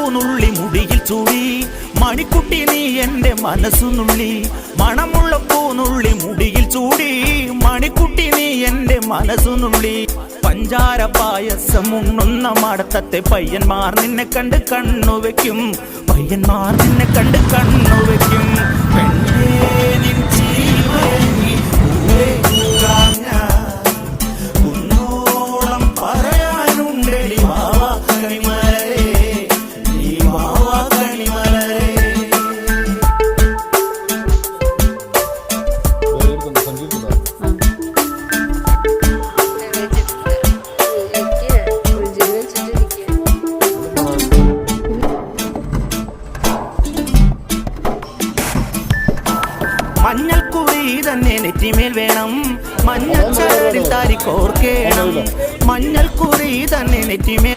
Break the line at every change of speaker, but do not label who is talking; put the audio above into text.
പൂനുള്ളി മുടിയിൽ ചൂടി മണിക്കുട്ടി നീ എന്റെ മനസ്സുനുള്ളി മണമുള്ള പൂനുള്ളി മുടിയിൽ ചൂടി മണിക്കുട്ടി നീ എന്റെ മനസ്സുനുള്ളി പഞ്ചാര പായസം ഉണ്ണുന്ന മടത്തത്തെ പയ്യന്മാർ നിന്നെ കണ്ട് കണ്ണുവെക്കും പയ്യന്മാർ നിന്നെ കണ്ട് കണ്ണുവെക്കും പെണ്ണേ നിൻ ജീവനി പൂവേ പൂരാഞ്ഞ കുന്നോളം പറയാനുണ്ടെടി വാവാ കണിമലരേ നീ വാവാ കണിമലരേ. മഞ്ഞൾക്കുറി തന്നെ നെറ്റിമേൽ വേണം മഞ്ഞച്ചരടിൽ താരിക്കോർക്കേണം മഞ്ഞൾക്കുറി തന്നെ നെറ്റിമേൽ